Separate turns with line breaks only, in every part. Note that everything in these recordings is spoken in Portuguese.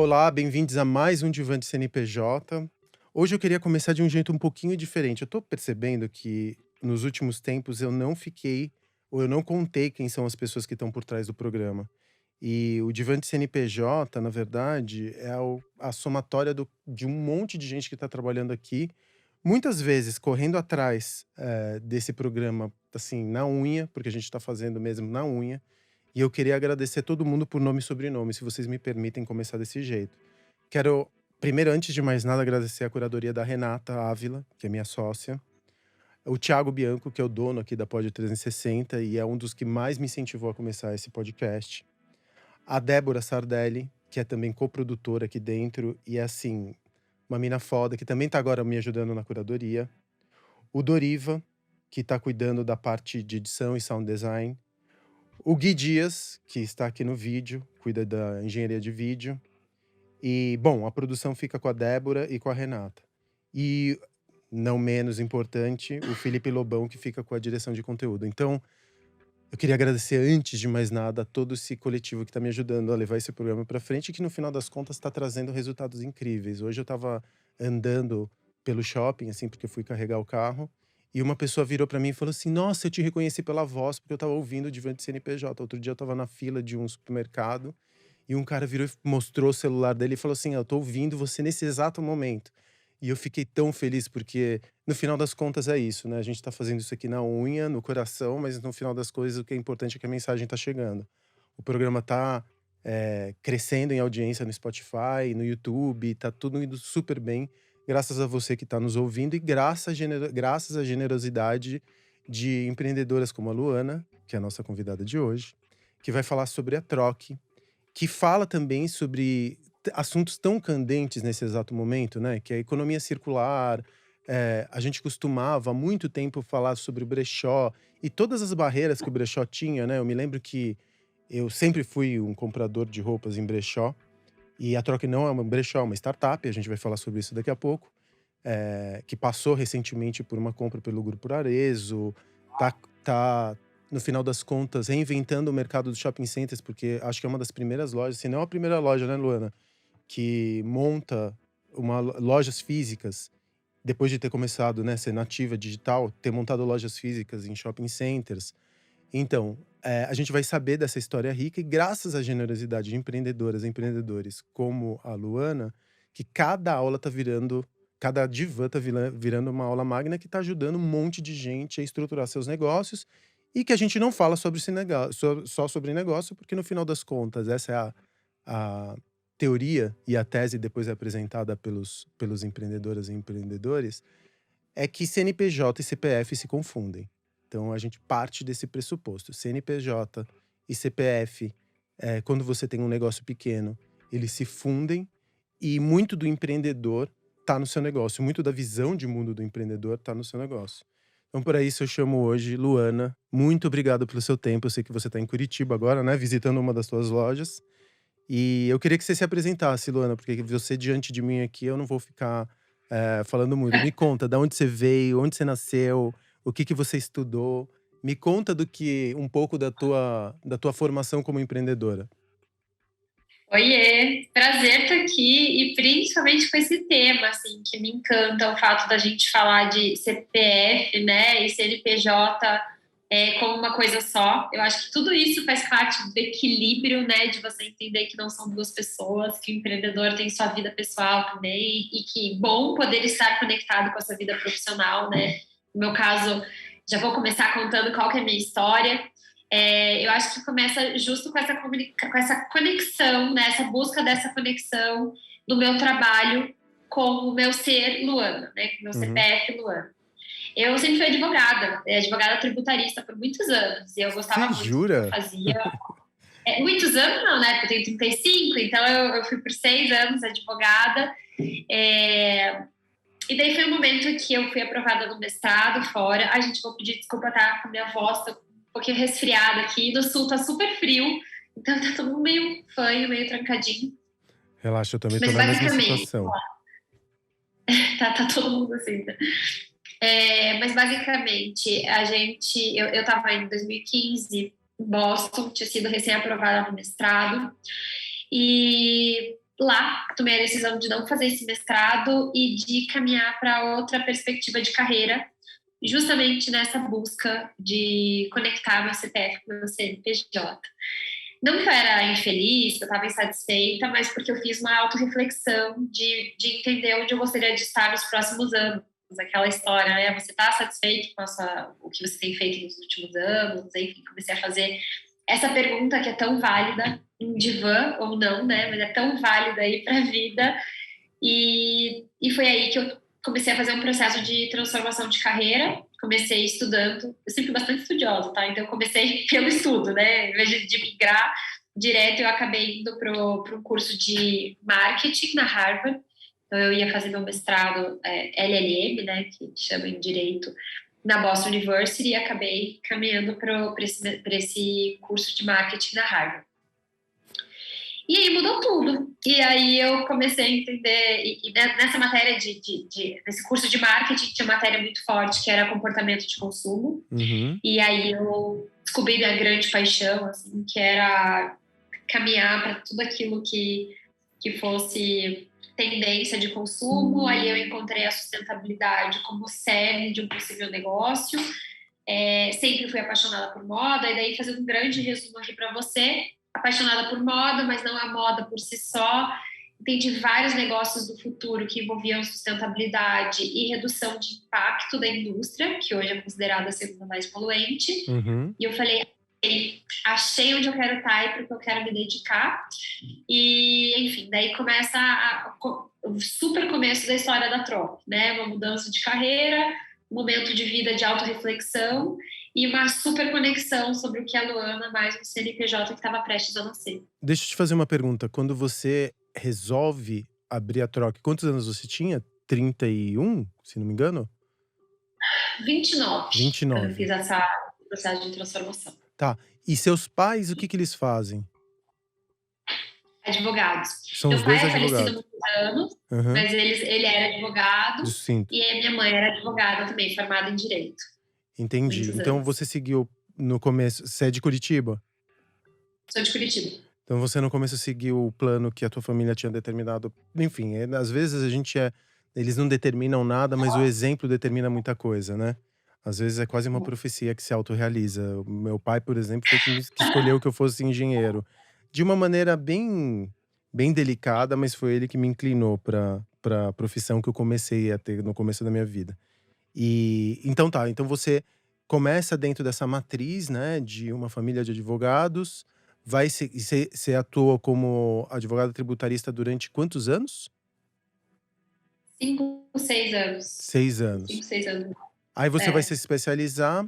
Olá, bem-vindos a mais um Divã de CNPJ. Hoje eu queria começar de um jeito um pouquinho diferente. Eu tô percebendo que nos últimos tempos eu não fiquei, ou eu não contei quem são as pessoas que estão por trás do programa. E o Divã de CNPJ, na verdade, é a somatória de um monte de gente que está trabalhando aqui, muitas vezes correndo atrás desse programa, assim, na unha, porque a gente está fazendo mesmo na unha. E eu queria agradecer todo mundo por nome e sobrenome, se vocês me permitem começar desse jeito. Quero, primeiro, antes de mais nada, agradecer a curadoria da Renata Ávila, que é minha sócia, o Thiago Bianco, que é o dono aqui da Pod 360 e é um dos que mais me incentivou a começar esse podcast, a Débora Sardelli, que é também coprodutora aqui dentro e é, assim, uma mina foda, que também tá agora me ajudando na curadoria, o Doriva, que tá cuidando da parte de edição e sound design, o Gui Dias, que está aqui no vídeo, cuida da engenharia de vídeo. E, bom, a produção fica com a Débora e com a Renata. E, não menos importante, o Felipe Lobão, que fica com a direção de conteúdo. Então, eu queria agradecer, antes de mais nada, a todo esse coletivo que está me ajudando a levar esse programa para frente e que, no final das contas, está trazendo resultados incríveis. Hoje eu estava andando pelo shopping, assim, porque eu fui carregar o carro, e uma pessoa virou para mim e falou assim: Nossa, eu te reconheci pela voz, porque eu estava ouvindo o Divan de CNPJ. Outro dia eu estava na fila de um supermercado e um cara virou e mostrou o celular dele e falou assim: Eu tô ouvindo você nesse exato momento. E eu fiquei tão feliz, porque no final das contas é isso, né? A gente tá fazendo isso aqui na unha, no coração, mas no final das coisas o que é importante é que a mensagem tá chegando. O programa tá crescendo em audiência no Spotify, no YouTube, tá tudo indo super bem, graças a você que tá nos ouvindo e graças à generosidade de empreendedoras como a Luana, que é a nossa convidada de hoje, que vai falar sobre a Troque, que fala também sobre assuntos tão candentes nesse exato momento, né? Que é a economia circular. A gente costumava há muito tempo falar sobre o brechó e todas as barreiras que o brechó tinha, né? Eu me lembro que eu sempre fui um comprador de roupas em brechó, e a Troca não é uma brechó, é uma startup, a gente vai falar sobre isso daqui a pouco, que passou recentemente por uma compra pelo Grupo Arezo, tá, tá, no final das contas, reinventando o mercado dos shopping centers, porque acho que é uma das primeiras lojas, se não a primeira loja, né, Luana, que monta lojas físicas, depois de ter começado, né, ser nativa digital, ter montado lojas físicas em shopping centers. Então, a gente vai saber dessa história rica e graças à generosidade de empreendedoras e empreendedores como a Luana, que cada divã tá virando uma aula magna que tá ajudando um monte de gente a estruturar seus negócios e que a gente não fala sobre esse só sobre negócio, porque no final das contas, essa é a teoria e a tese depois é apresentada pelos empreendedoras e empreendedores, é que CNPJ e CPF se confundem. Então a gente parte desse pressuposto. CNPJ e CPF, quando você tem um negócio pequeno, eles se fundem e muito do empreendedor tá no seu negócio, muito da visão de mundo do empreendedor tá no seu negócio. Então, por isso eu chamo hoje Luana. Muito obrigado pelo seu tempo. Eu sei que você está em Curitiba agora, né? Visitando uma das suas lojas. E eu queria que você se apresentasse, Luana, porque você diante de mim aqui, eu não vou ficar falando muito. Me conta, da onde você veio, onde você nasceu, o que que você estudou. Me conta um pouco da tua formação como empreendedora.
Oiê, prazer estar aqui e principalmente com esse tema, assim, que me encanta o fato da gente falar de CPF, né, e CNPJ como uma coisa só. Eu acho que tudo isso faz parte do equilíbrio, né, de você entender que não são duas pessoas, que o empreendedor tem sua vida pessoal também e que bom poder estar conectado com a sua vida profissional, né. No meu caso, já vou começar contando qual que é a minha história. Eu acho que começa justo com essa conexão, né, essa busca dessa conexão do meu trabalho com o meu ser Luana, né, com o meu
Uhum.
CPF Luana. Eu sempre fui advogada, advogada tributarista por muitos anos, e eu
Você
gostava muito do que eu
jura?
fazia. Muitos anos não, né, porque eu tenho 35, então eu fui por 6 anos advogada, e daí foi um momento que eu fui aprovada no mestrado fora. Ai, gente, vou pedir desculpa, tá? Com a minha voz, tô um pouquinho resfriada aqui. No sul tá super frio, então tá todo mundo meio fanho, meio trancadinho.
Relaxa, eu também tô
Mas
na mesma
basicamente,
situação.
tá todo mundo assim, tá? Mas basicamente, eu tava em 2015 em Boston, tinha sido recém-aprovada no mestrado. E lá tomei a decisão de não fazer esse mestrado e de caminhar para outra perspectiva de carreira, justamente nessa busca de conectar meu CPF com meu CNPJ. Não que eu era infeliz, que eu estava insatisfeita, mas porque eu fiz uma autorreflexão de entender onde eu gostaria de estar nos próximos anos. Aquela história, né? Você está satisfeito com o que você tem feito nos últimos anos? Enfim, comecei a fazer essa pergunta que é tão válida, em divã ou não, né? Mas é tão válida aí para a vida. E foi aí que eu comecei a fazer um processo de transformação de carreira. Comecei estudando, eu sempre fui bastante estudiosa, tá? Então eu comecei pelo estudo, né? Em vez de migrar direto, eu acabei indo para um curso de marketing na Harvard. Então eu ia fazer meu mestrado LLM, né? Que chama em direito, na Boston University, e acabei caminhando para esse curso de marketing na Harvard. E aí mudou tudo. E aí eu comecei a entender, e nessa matéria nesse curso de marketing tinha uma matéria muito forte, que era comportamento de consumo.
Uhum.
E aí eu descobri minha grande paixão, assim, que era caminhar para tudo aquilo que fosse tendência de consumo. Aí eu encontrei a sustentabilidade como cerne de um possível negócio. Sempre fui apaixonada por moda, e daí, fazendo um grande resumo aqui para você, apaixonada por moda, mas não a moda por si só. Entendi vários negócios do futuro que envolviam sustentabilidade e redução de impacto da indústria, que hoje é considerada a segunda mais poluente.
Uhum.
E eu falei, achei onde eu quero estar e para o que eu quero me dedicar. E, enfim, daí começa o super começo da história da Trop, né? Uma mudança de carreira, um momento de vida de autorreflexão e uma super conexão sobre o que é a Luana, mais um CNPJ que estava prestes a nascer.
Deixa eu te fazer uma pergunta. Quando você resolve abrir a troca, quantos anos você tinha? 31, se não me engano?
29, quando eu
29.
fiz esse processo de transformação.
Tá. E seus pais, o que eles fazem?
Advogados.
São os
Meu pai
dois
é falecido há
advogados.
muitos anos,
Aham.
mas ele era advogado,
Sinto.
e a minha mãe era advogada também, formada em Direito,
Entendi.
muitos
Então
anos.
você seguiu no começo, você é de Curitiba?
Sou de Curitiba.
Então você no começo seguiu o plano que a tua família tinha determinado. Enfim, às vezes a gente eles não determinam nada, mas o exemplo determina muita coisa, né. Às vezes é quase uma profecia que se autorrealiza. O meu pai, por exemplo, foi que escolheu que eu fosse engenheiro. De uma maneira bem delicada, mas foi ele que me inclinou pra profissão que eu comecei a ter no começo da minha vida. Então tá, então você começa dentro dessa matriz, né, de uma família de advogados, e você atua como advogada tributarista durante quantos anos?
5, 6 anos.
6
5,
anos.
6 anos.
Aí você vai se
É.
especializar,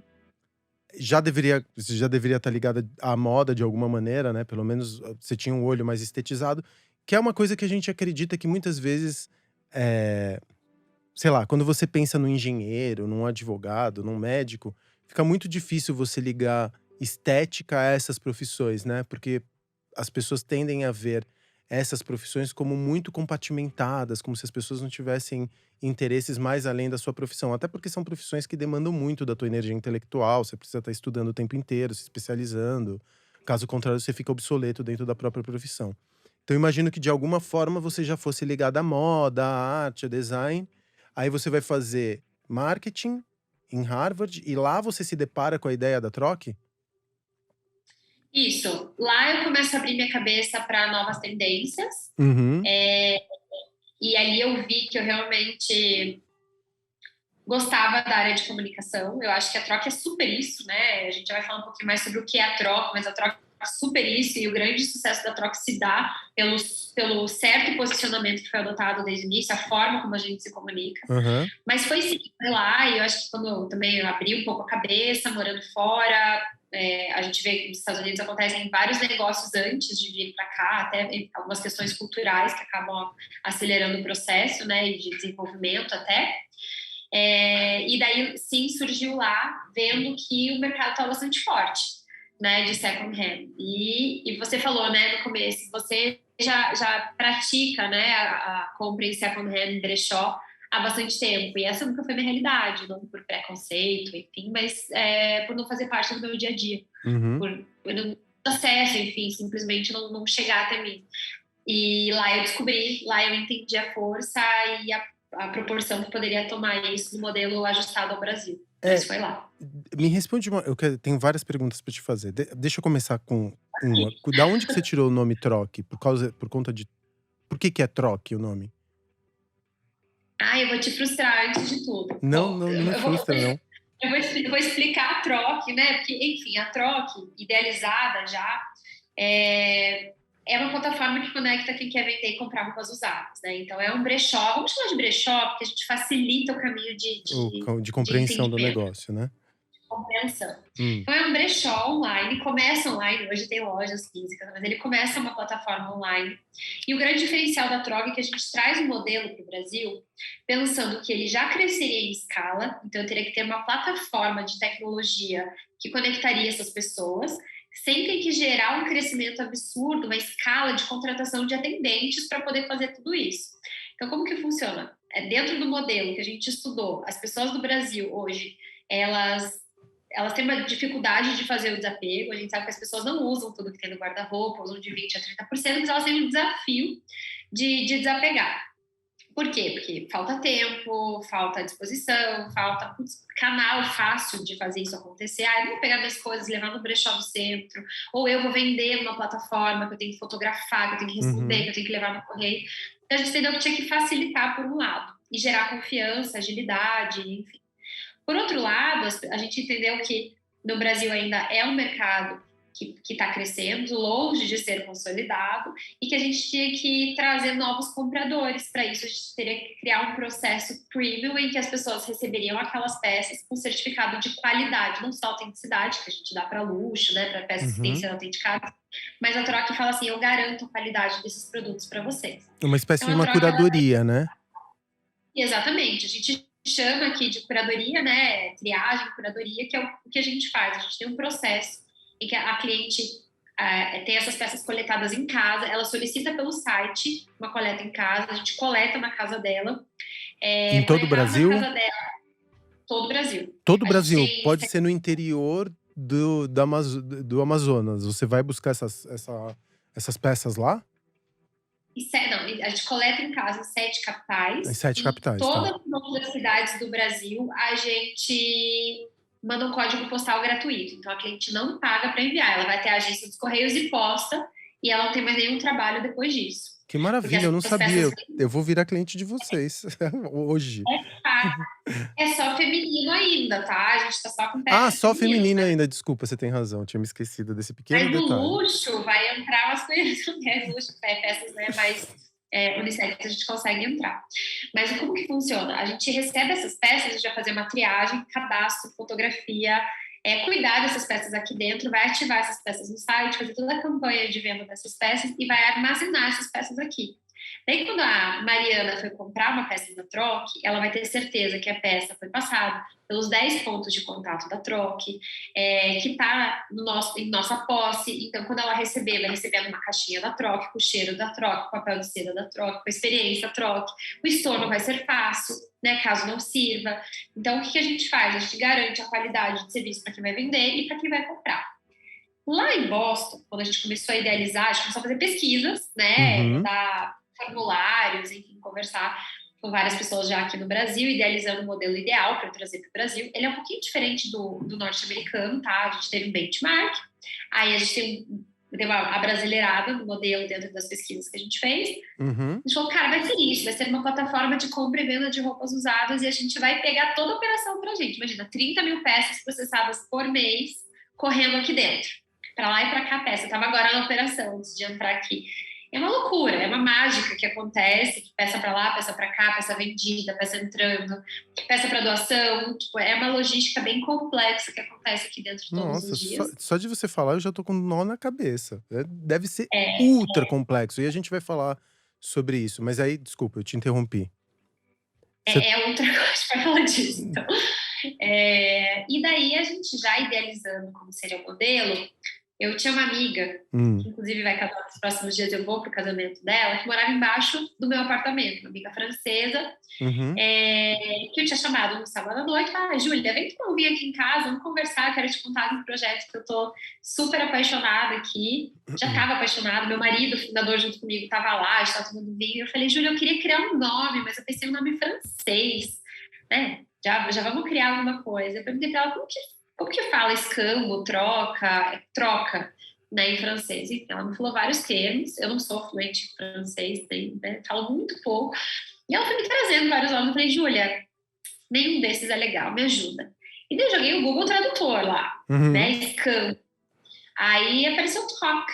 você já deveria estar ligada à moda de alguma maneira, né, pelo menos você tinha um olho mais estetizado, que é uma coisa que a gente acredita que muitas vezes, eh sei lá, quando você pensa no engenheiro, num advogado, num médico, fica muito difícil você ligar estética a essas profissões, né? Porque as pessoas tendem a ver essas profissões como muito compartimentadas, como se as pessoas não tivessem interesses mais além da sua profissão. Até porque são profissões que demandam muito da tua energia intelectual, você precisa estar estudando o tempo inteiro, se especializando. Caso contrário, você fica obsoleto dentro da própria profissão. Então, eu imagino que de alguma forma você já fosse ligado à moda, à arte, a design. Aí você vai fazer marketing em Harvard e lá você se depara com a ideia da troque?
Isso. Lá eu começo a abrir minha cabeça para novas tendências.
Uhum.
E ali eu vi que eu realmente gostava da área de comunicação. Eu acho que a troca é super isso, né? A gente vai falar um pouquinho mais sobre o que é a troca, mas a troca é super isso, e o grande sucesso da troca se dá pelo certo posicionamento que foi adotado desde o início, a forma como a gente se comunica.
Aham.
Mas foi sim, foi lá, e eu acho que quando eu também abri um pouco a cabeça, morando fora, a gente vê que nos Estados Unidos acontecem vários negócios antes de vir para cá, até algumas questões culturais que acabam acelerando o processo, né, e de desenvolvimento até. E daí, sim, surgiu lá, vendo que o mercado estava bastante forte, né, de second hand. E você falou, né, no começo, você já pratica, né, a compra em second hand, brechó, há bastante tempo. E essa nunca foi minha realidade, não por preconceito, enfim, mas por não fazer parte do meu dia a dia,
Uhum.
por não ter acesso, enfim, simplesmente não chegar até mim. E lá eu descobri, lá eu entendi a força e a proporção que poderia tomar isso no modelo ajustado ao Brasil. Mas
É,
foi lá.
me responde uma tenho várias perguntas pra te fazer. Deixa eu começar com uma. Da onde que você tirou o nome Troque? Por conta de por que é Troque o nome?
Ah, eu vou te frustrar antes de tudo.
Não,
Bom,
não me
eu vou,
frustra não.
eu vou explicar a troque, né? Porque, enfim, a troque, idealizada já, é, é uma plataforma que conecta quem quer vender e comprar roupas usadas, né? Então, é um brechó, vamos chamar de brechó, porque a gente facilita o caminho
De
de
compreensão do
entendimento.
negócio, né?
Compreensão.
Hum.
Então é um brechó online, começa online, hoje tem lojas físicas, mas ele começa uma plataforma online. E o grande diferencial da Trog é que a gente traz um modelo para o Brasil, pensando que ele já cresceria em escala, então eu teria que ter uma plataforma de tecnologia que conectaria essas pessoas, sem ter que gerar um crescimento absurdo, uma escala de contratação de atendentes para poder fazer tudo isso. Então, como que funciona? É dentro do modelo que a gente estudou, as pessoas do Brasil hoje, elas têm uma dificuldade de fazer o desapego. A gente sabe que as pessoas não usam tudo que tem no guarda-roupa, usam de 20% a 30%, mas elas têm um desafio de desapegar. Por quê? Porque falta tempo, falta disposição, falta canal fácil de fazer isso acontecer. Ah, eu vou pegar minhas coisas, levar no brechó do centro, ou eu vou vender numa plataforma que eu tenho que fotografar, que eu tenho que responder,
Uhum.
que eu tenho que levar no correio. Então a gente entendeu que tinha que facilitar por um lado e gerar confiança, agilidade, enfim. Por outro lado, a gente entendeu que no Brasil ainda é um mercado que está crescendo, longe de ser consolidado, e que a gente tinha que trazer novos compradores. Para isso, a gente teria que criar um processo premium em que as pessoas receberiam aquelas peças com certificado de qualidade, não só autenticidade, que a gente dá para luxo, né, para peças que têm que
Uhum.
ser autenticadas, mas a troca fala assim: eu garanto a qualidade desses produtos para vocês.
Uma espécie
Então,
de
a
uma
troca ela
curadoria, né?
Exatamente, a gente chama aqui de curadoria, né? Triagem, curadoria, que é o que a gente faz. A gente tem um processo em que a cliente tem essas peças coletadas em casa, ela solicita pelo site uma coleta em casa, a gente coleta na casa dela,
Em todo o
coletado na
Brasil?
casa dela, todo o Brasil.
Todo o
A gente
Brasil,
tem
pode ser no interior do Amazonas. Você vai buscar essas peças lá?
não, a gente coleta em casa em 7
Em
capitais
7
e
capitais, tá.
todas as outras cidades do Brasil a gente manda um código postal gratuito. Então a cliente não paga para enviar, ela vai ter a agência dos Correios e posta e ela não tem mais nenhum trabalho depois disso.
Que
Porque
maravilha, eu não
as
sabia.
peças
Eu vou virar cliente de vocês hoje.
é só feminino ainda, tá? A gente tá só com
Ah,
peça
só
feminina.
feminino ainda, desculpa, você tem razão, eu tinha me esquecido desse pequeno
Mas no
detalhe.
luxo vai entrar masculino também, luxo, peças, né, mais unissex a gente consegue entrar. Mas como que funciona? A gente recebe essas peças, a gente vai fazer uma triagem, cadastro, fotografia, cuidar dessas peças aqui dentro, vai ativar essas peças no site, fazer toda a campanha de venda dessas peças e vai armazenar essas peças aqui. Daí, quando a Mariana foi comprar uma peça da Troque, ela vai ter certeza que a peça foi passada pelos 10 pontos de contato da Troque, que está em nossa posse. Então, quando ela receber, vai receber numa caixinha da Troque, com o cheiro da Troque, com o papel de seda da Troque, com a experiência da Troque. O estorno vai ser fácil, né, caso não sirva. Então, o que a gente faz? A gente garante a qualidade de serviço para quem vai vender e para quem vai comprar. Lá em Boston, quando a gente começou a idealizar, a gente começou a fazer pesquisas, né,
Uhum.
mandar formulários, enfim, conversar com várias pessoas já aqui no Brasil, idealizando o modelo ideal para trazer para o Brasil. Ele é um pouquinho diferente do norte-americano, tá? A gente teve um benchmark, aí a gente tem uma abrasileirada no modelo dentro das pesquisas que a gente fez.
Uhum.
A gente falou, cara, vai ser isso, vai ser uma plataforma de compra e venda de roupas usadas e a gente vai pegar toda a operação pra gente. Imagina, 30 mil peças processadas por mês correndo aqui dentro. Para lá e para cá a peça. Eu estava agora na operação antes de entrar aqui. É uma loucura, é uma mágica que acontece, que peça para lá, peça para cá, peça vendida, peça entrando, peça para doação, tipo, é uma logística bem complexa que acontece aqui dentro todos
Nossa,
os dias.
só de você falar eu já tô com um nó na cabeça. Deve ser
É,
ultra complexo e a gente vai falar sobre isso, mas aí desculpa, eu te interrompi. Você
outra coisa para falar disso. Então. E daí a gente já idealizando como seria o modelo, Eu tinha uma amiga, que
Hum.
inclusive vai casar nos próximos dias, eu vou pro casamento dela, que morava embaixo do meu apartamento, uma amiga francesa,
Uhum.
que eu tinha chamado no sábado à noite, ah, Júlia, vem tomar um vinho aqui em casa, vamos conversar, quero te contar de um projeto que eu tô super apaixonada aqui. Já estava apaixonada, meu marido, fundador junto comigo, estava lá, estava tomando vinho. Eu falei, Júlia, eu queria criar um nome, mas eu pensei um nome francês, né? Já vamos criar alguma coisa. Eu perguntei para ela como que fala escambo, troca, troca, né, em francês. Então, ela me falou vários termos. Eu não sou fluente em francês, né, falo muito pouco. E ela foi me trazendo vários nomes. Eu falei, Júlia, nenhum desses é legal, me ajuda. E daí eu joguei o Google Tradutor lá, né,
Uhum.
escambo. Aí apareceu troca.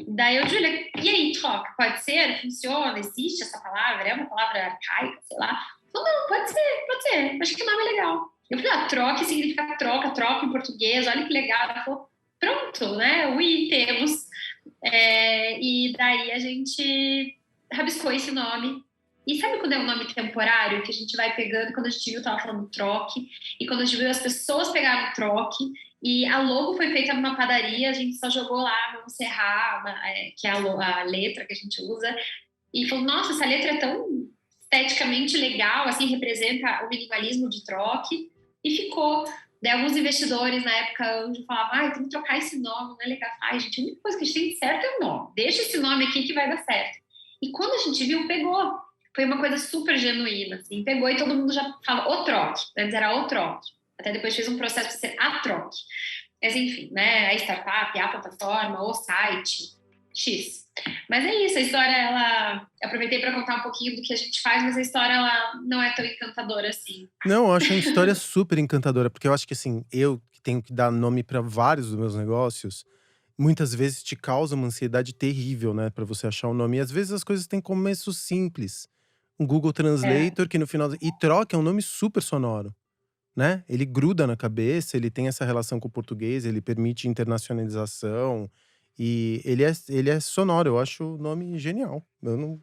Daí eu, Júlia, e aí, troca? Pode ser? Funciona? Existe essa palavra? É uma palavra arcaica, sei lá? Falou, não, pode ser. Acho que o nome é legal. Eu falei, troca significa troca, troca em português, olha que legal. Ela falou, pronto, né? Ui, temos. E daí a gente rabiscou esse nome. E sabe quando é um nome temporário, que a gente vai pegando, quando a gente viu, tava falando troque, e quando a gente viu, as pessoas pegaram troque, e a logo foi feita numa padaria, a gente só jogou lá, vamos serrar, que é a letra que a gente usa, e falou, nossa, essa letra é tão esteticamente legal, assim, representa o minimalismo de troque, e ficou. Daí alguns investidores na época falavam, tem que trocar esse nome, não é legal. Ai, gente, a única coisa que a gente tem de certo é o nome. Deixa esse nome aqui que vai dar certo. E quando a gente viu, pegou. Foi uma coisa super genuína, assim. Pegou e todo mundo já fala o troque. Antes era o troque. Até depois fez um processo para ser a troque. Mas enfim, né? A startup, a plataforma, o site, X. Mas é isso, a história, ela... Aproveitei para contar um pouquinho do que a gente faz, mas a história, ela não é tão encantadora assim.
Não, eu acho a história super encantadora, porque eu acho que assim, eu que tenho que dar nome pra vários dos meus negócios, muitas vezes te causa uma ansiedade terrível, né, pra você achar o nome. E às vezes as coisas têm começos simples. Um Google
É,
Translator que no final e troca é um nome super sonoro, né? Ele gruda na cabeça, ele tem essa relação com o português, ele permite internacionalização e ele é sonoro. Eu acho o nome genial. Eu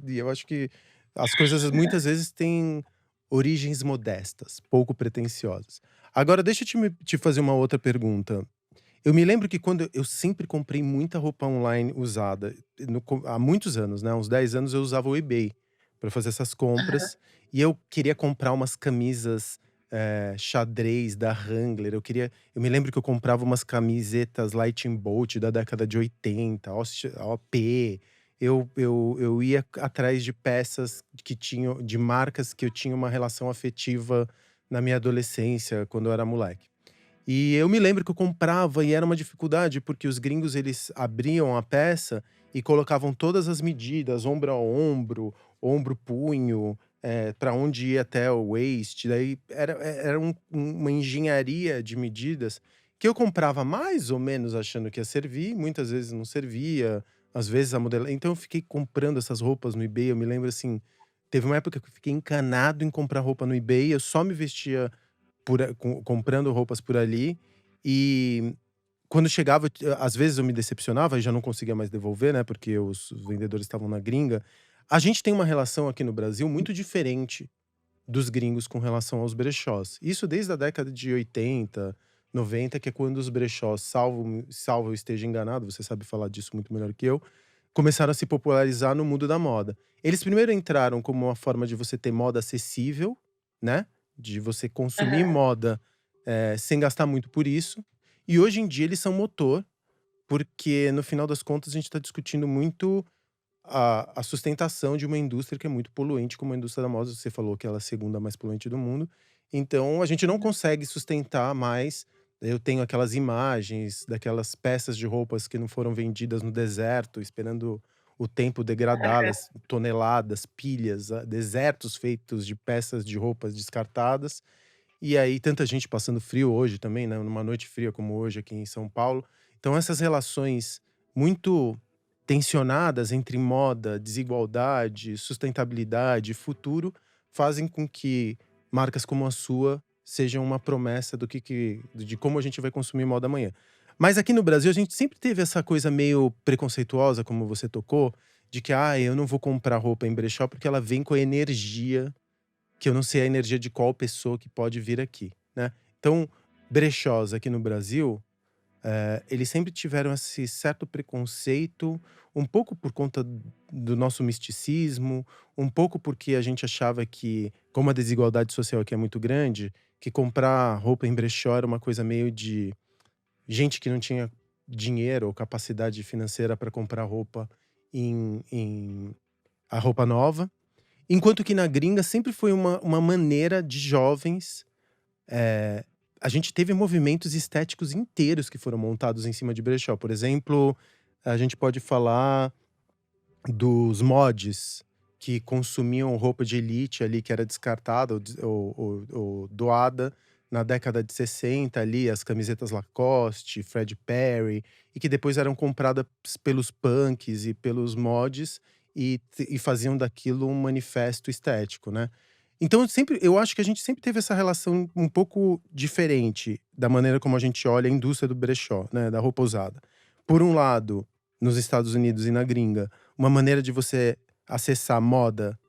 eu acho que as coisas muitas vezes têm origens modestas, pouco pretensiosas. Agora deixa eu te fazer uma outra pergunta. Eu me lembro que quando eu sempre comprei muita roupa online usada, há muitos anos, né, uns 10 anos eu usava o eBay para fazer essas compras, e eu queria comprar umas camisas, xadrez da Wrangler, eu me lembro que eu comprava umas camisetas Lightning Bolt da década de 80, OP, eu ia atrás de peças que tinham de marcas que eu tinha uma relação afetiva na minha adolescência, quando eu era moleque. E eu me lembro que eu comprava e era uma dificuldade, porque os gringos eles abriam a peça e colocavam todas as medidas, ombro a ombro, ombro, punho, pra onde ia até o waist, daí era uma engenharia de medidas que eu comprava mais ou menos achando que ia servir, muitas vezes não servia, às vezes a modela então eu fiquei comprando essas roupas no eBay, eu me lembro assim, teve uma época que eu fiquei encanado em comprar roupa no eBay, eu só me vestia comprando roupas por ali, e quando chegava, às vezes eu me decepcionava e já não conseguia mais devolver, né, porque os vendedores estavam na gringa. A gente tem uma relação aqui no Brasil muito diferente dos gringos com relação aos brechós. Isso desde a década de 80, 90, que é quando os brechós, salvo eu esteja enganado, você sabe falar disso muito melhor que eu, começaram a se popularizar no mundo da moda. Eles primeiro entraram como uma forma de você ter moda acessível, né, de você consumir
aham.
moda, sem gastar muito por isso, e hoje em dia eles são motor, porque no final das contas a gente está discutindo muito a sustentação de uma indústria que é muito poluente, como a indústria da moda, você falou que ela é a segunda mais poluente do mundo. Então a gente não consegue sustentar mais. Eu tenho aquelas imagens daquelas peças de roupas que não foram vendidas no deserto, esperando o tempo degradá-las, toneladas, pilhas, desertos feitos de peças de roupas descartadas. E aí tanta gente passando frio hoje também, né, numa noite fria como hoje aqui em São Paulo. Então essas relações muito tensionadas entre moda, desigualdade, sustentabilidade, futuro, fazem com que marcas como a sua sejam uma promessa de como a gente vai consumir moda amanhã. Mas aqui no Brasil a gente sempre teve essa coisa meio preconceituosa, como você tocou, de que: "Ah, eu não vou comprar roupa em brechó porque ela vem com a energia que eu não sei a energia de qual pessoa que pode vir aqui", né. Então, brechós aqui no Brasil, eles sempre tiveram esse certo preconceito, um pouco por conta do nosso misticismo, um pouco porque a gente achava que, como a desigualdade social aqui é muito grande, que comprar roupa em brechó era uma coisa meio de gente que não tinha dinheiro ou capacidade financeira para comprar roupa em a roupa nova. Enquanto que na gringa sempre foi uma maneira de jovens, eh, a gente teve movimentos estéticos inteiros que foram montados em cima de brechó. Por exemplo, a gente pode falar dos mods que consumiam roupa de elite ali que era descartada ou doada na década de 60 ali, as camisetas Lacoste, Fred Perry, e que depois eram compradas pelos punks e pelos mods e faziam daquilo um manifesto estético, né. Então eu acho que a gente sempre teve essa relação um pouco diferente da maneira como a gente olha a indústria do brechó, né, da roupa usada. Por um lado, nos Estados Unidos e na gringa, uma maneira de você acessar moda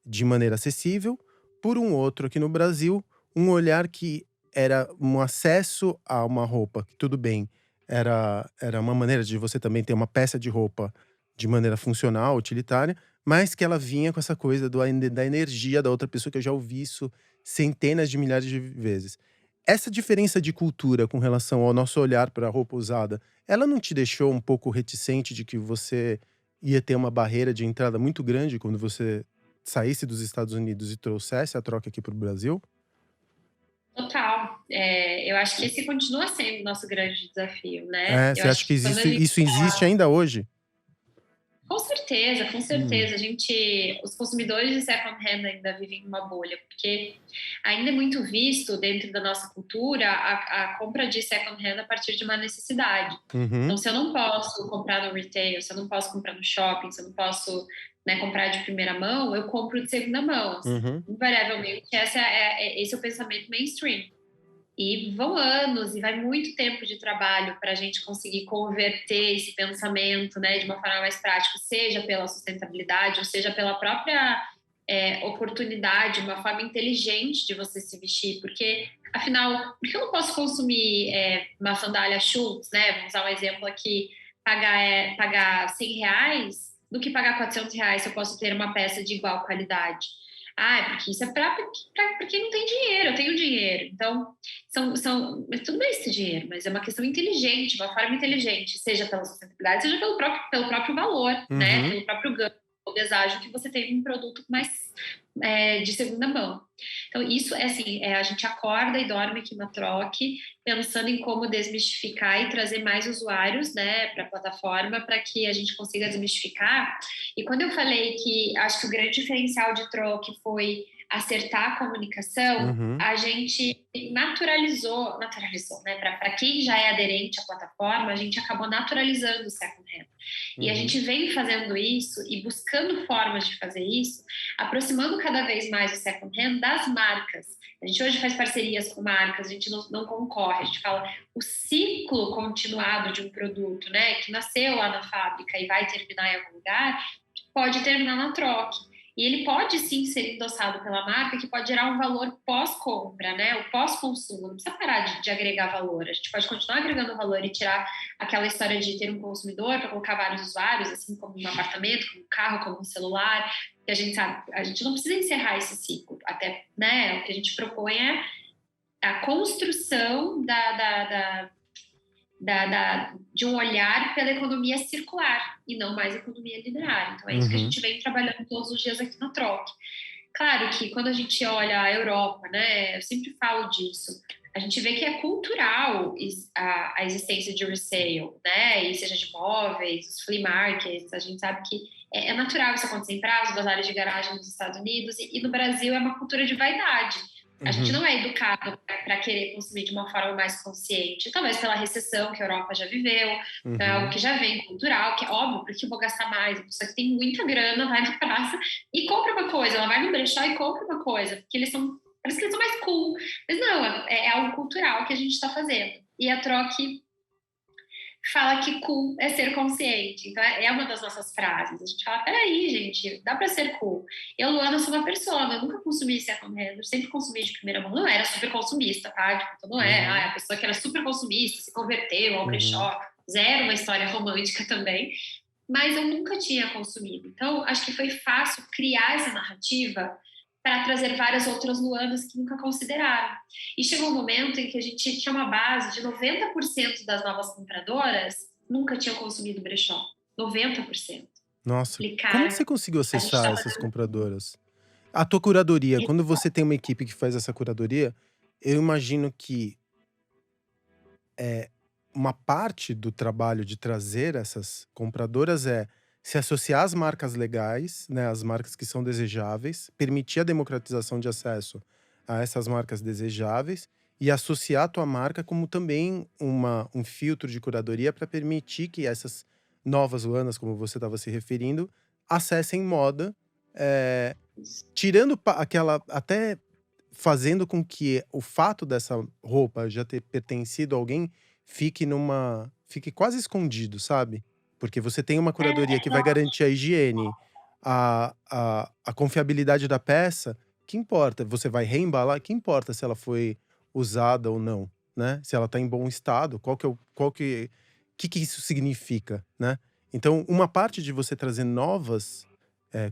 de maneira acessível, por um outro aqui no Brasil, um olhar que era um acesso a uma roupa que tudo bem, era uma maneira de você também ter uma peça de roupa de maneira funcional, utilitária, mas que ela vinha com essa coisa da energia da outra pessoa, que eu já ouvi isso centenas de milhares de vezes. Essa diferença de cultura com relação ao nosso olhar para a roupa usada, ela não te deixou um pouco reticente de que você ia ter uma barreira de entrada muito grande quando você saísse dos Estados Unidos e trouxesse a troca aqui para o Brasil?
Total. Eu acho que esse continua sendo o nosso grande desafio, né.
É,
Eu
você acha
acho
que
que quando a gente
isso existe ainda hoje?
com certeza, com
Hum,
certeza. Os consumidores de second hand ainda vivem numa bolha, porque ainda é muito visto dentro da nossa cultura a compra de second hand a partir de uma necessidade. Então,
uhum,
se eu não posso comprar no retail, se eu não posso comprar no shopping, se eu não posso, né, comprar de primeira mão, eu compro de segunda mão. Assim.
uhum,
Invariavelmente, esse é o pensamento mainstream. E vão anos e vai muito tempo de trabalho para a gente conseguir converter esse pensamento, né, de uma forma mais prática, seja pela sustentabilidade, ou seja pela própria oportunidade, uma forma inteligente de você se vestir, porque afinal, por que eu não posso consumir uma sandália Schultz, né? Vamos usar um exemplo aqui, pagar R$ 100 do que pagar R$ 400 se eu posso ter uma peça de igual qualidade. Ah, porque isso é para quem não tem dinheiro, eu tenho dinheiro. Então, mas tudo bem esse dinheiro, mas é uma questão inteligente, uma forma inteligente, seja pela sustentabilidade, seja pelo próprio valor, né?
uhum,
Pelo próprio ganho, o deságio que você tem um produto mais de segunda mão. Então, isso é assim, a gente acorda e dorme aqui na Troque, pensando em como desmistificar e trazer mais usuários, né, para a plataforma, para que a gente consiga desmistificar. E quando eu falei que acho que o grande diferencial de Troque foi acertar a comunicação,
uhum,
a gente naturalizou, né? Para quem já é aderente à plataforma, a gente acabou naturalizando o second hand. E a
uhum,
gente vem fazendo isso e buscando formas de fazer isso, aproximando cada vez mais o second hand das marcas. A gente hoje faz parcerias com marcas, a gente não concorre, a gente fala o ciclo continuado de um produto, né, que nasceu lá na fábrica e vai terminar em algum lugar, pode terminar na troca. E ele pode sim ser endossado pela marca, que pode gerar um valor pós-compra, né? O pós-consumo. Não precisa parar de agregar valor. A gente pode continuar agregando valor e tirar aquela história de ter um consumidor para colocar vários usuários, assim como um apartamento, como um carro, como um celular. Que a gente sabe, a gente não precisa encerrar esse ciclo. Até, né? O que a gente propõe é a construção de um olhar pela economia circular e não mais economia linear. Então, é isso que a
uhum,
gente vem trabalhando todos os dias aqui na Troca. Claro que quando a gente olha a Europa, né, eu sempre falo disso, a gente vê que é cultural a existência de resale, né, e seja de móveis, os flea markets, a gente sabe que é natural isso acontecer em prazos, das áreas de garagem nos Estados Unidos, e no Brasil é uma cultura de vaidade. A gente
uhum,
não é educado para querer consumir de uma forma mais consciente, talvez pela recessão que a Europa já viveu, é algo
uhum,
que já vem cultural, que é óbvio, porque eu vou gastar mais, a pessoa que tem muita grana vai na praça e compra uma coisa, ela vai no brechó e compra uma coisa, porque parece que eles são mais cool, mas não, é algo cultural que a gente está fazendo. E a Troque fala que cool é ser consciente. Então, é uma das nossas frases. A gente fala, peraí, gente, dá para ser cool. Eu, Luana, sou uma pessoa, eu nunca consumi second hand, eu sempre consumi de primeira mão. Não era super consumista, tá? Tipo, então não é,
Uhum,
a pessoa que era super consumista, se converteu ao
uhum.
brechó. Zero uma história romântica também. Mas eu nunca tinha consumido. Então, acho que foi fácil criar essa narrativa para trazer várias outras Luanas que nunca consideraram. E chegou um momento em que a gente tinha uma base de 90% das novas compradoras nunca tinham consumido brechó. 90%.
Nossa,
Falei,
como que
cara,
você conseguiu
a gente está
acessar essas
fazendo
compradoras? A tua curadoria, quando você tem uma equipe que faz essa curadoria, eu imagino que uma parte do trabalho de trazer essas compradoras é se associar às marcas legais, né, às marcas que são desejáveis, permitir a democratização de acesso a essas marcas desejáveis e associar a tua marca como também um filtro de curadoria para permitir que essas novas Luanas, como você estava se referindo, acessem moda, eh,
isso.
tirando aquela até fazendo com que o fato dessa roupa já ter pertencido a alguém fique quase escondido, sabe. Porque você tem uma curadoria que vai garantir a higiene, a confiabilidade da peça, que importa? Você vai reembalar, que importa se ela foi usada ou não, né. Se ela tá em bom estado, qual que isso significa, né. Então uma parte de você trazer novas,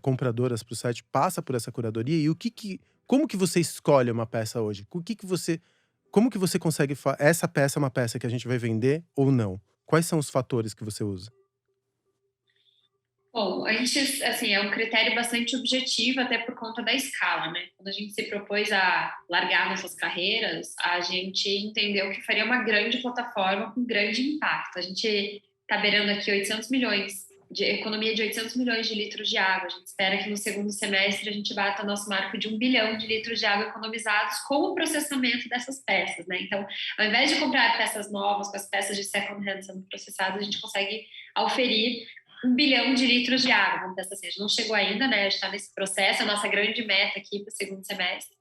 compradoras para o site passa por essa curadoria e como que você escolhe uma peça hoje? Como que você consegue essa peça é uma peça que a gente vai vender ou não? Quais são os fatores que você usa?
Bom, a gente, assim, é um critério bastante objetivo, até por conta da escala, né? Quando a gente se propôs a largar nossas carreiras, a gente entendeu que faria uma grande plataforma com grande impacto. A gente está beirando aqui 800 milhões, de economia de 800 milhões de litros de água. A gente espera que no segundo semestre a gente bata o nosso marco de 1 bilhão de litros de água economizados com o processamento dessas peças, né? Então, ao invés de comprar peças novas, com as peças de second hand sendo processadas, a gente consegue auferir 1 bilhão de litros de água, vamos dizer assim. A gente não chegou ainda, né? A gente está nesse processo, a nossa grande meta aqui para o segundo semestre.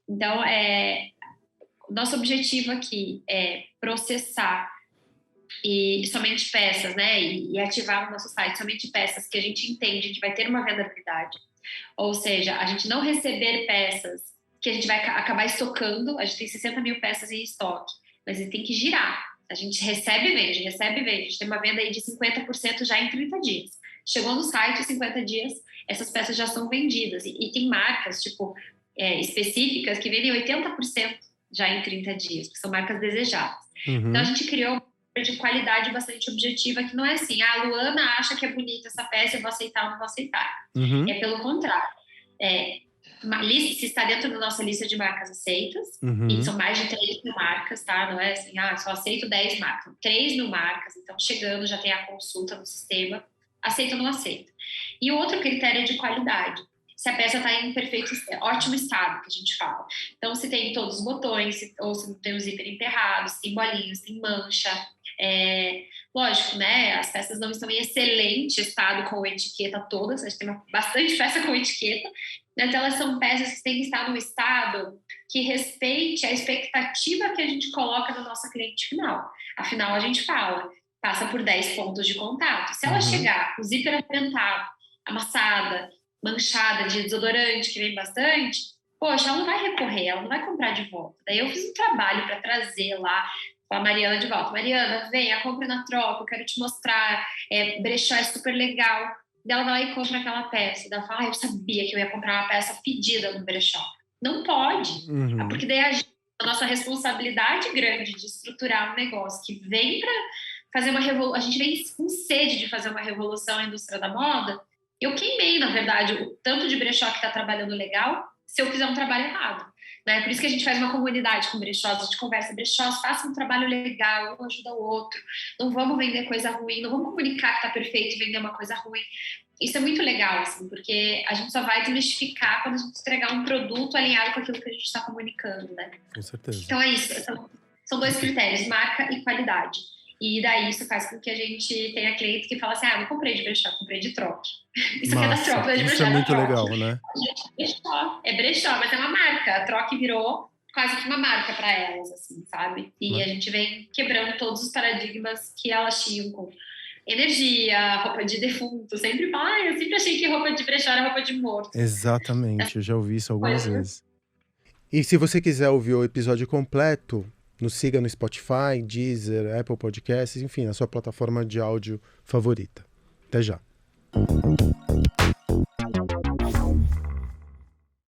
Então, nosso objetivo aqui é processar e somente peças, né? E ativar no nosso site somente peças que a gente entende que vai ter uma vendabilidade. Ou seja, a gente não receber peças que a gente vai acabar estocando, a gente tem 60 mil peças em estoque, mas ele tem que girar. A gente recebe e vende, recebe e vende. A gente tem uma venda aí de 50% já em 30 dias. Chegou no site, 50 dias, essas peças já são vendidas. E tem marcas, tipo, específicas que vendem 80% já em 30 dias, que são marcas desejáveis. Então, a
Uhum,
gente criou uma de qualidade bastante objetiva, que não é assim, a Luana acha que é bonita essa peça, eu vou aceitar ou não vou aceitar.
uhum,
É pelo contrário. É, se está dentro da nossa lista de marcas aceitas, e
uhum.
são mais de 3 mil marcas, tá? Não é assim, só aceito 10 marcas. 3 mil marcas, então chegando já tem a consulta no sistema, aceita ou não aceita. E o outro critério é de qualidade. Se a peça está em perfeito, ótimo estado, que a gente fala. Então, se tem todos os botões, ou se não tem o zíper emperrado, se tem bolinhos, tem mancha. Lógico, né? As peças não estão em excelente estado com etiqueta todas, a gente tem bastante peça com etiqueta, mas elas são peças que têm que estar num estado que respeite a expectativa que a gente coloca na nossa cliente final. Afinal, a gente fala, passa por 10 pontos de contato. Se ela
Uhum.
chegar com o zíper apertado, amassada, manchada de desodorante, que vem bastante, poxa, ela não vai recorrer, ela não vai comprar de volta. Daí eu fiz um trabalho para trazer lá a Mariana de volta. Mariana, venha, compre na troca, eu quero te mostrar, brechó é super legal. Daí ela vai lá e compra aquela peça. Daí ela fala, eu sabia que eu ia comprar uma peça pedida no brechó. Não pode,
Uhum.
porque daí a nossa responsabilidade grande de estruturar um negócio que vem para fazer uma revolução, a gente vem com sede de fazer uma revolução na indústria da moda. Eu queimei, na verdade, o tanto de brechó que está trabalhando legal se eu fizer um trabalho errado. Né? Por isso que a gente faz uma comunidade com brechós, a gente conversa, brechós, faça um trabalho legal, um ajuda o outro, não vamos vender coisa ruim, não vamos comunicar que está perfeito e vender uma coisa ruim. Isso é muito legal, assim, porque a gente só vai desmistificar quando a gente entregar um produto alinhado com aquilo que a gente está comunicando, né?
Com certeza.
Então é isso, são dois critérios, marca e qualidade. E daí isso faz com que a gente tenha clientes que falam assim, não comprei de brechó, comprei de troque. Isso aqui é da troque,
Massa.
não é de
Isso
brechó,
é
é da
muito
troque.
legal, né?
Brechó, é brechó, mas é uma marca. A troque virou quase que uma marca para elas, assim, sabe? E a gente vem quebrando todos os paradigmas que elas tinham com energia, roupa de defunto. Sempre fala, eu sempre achei que roupa de brechó era roupa de morto.
Exatamente, eu já ouvi isso algumas vezes. E se você quiser ouvir o episódio completo, nos siga no Spotify, Deezer, Apple Podcasts, enfim, na sua plataforma de áudio favorita. Até já.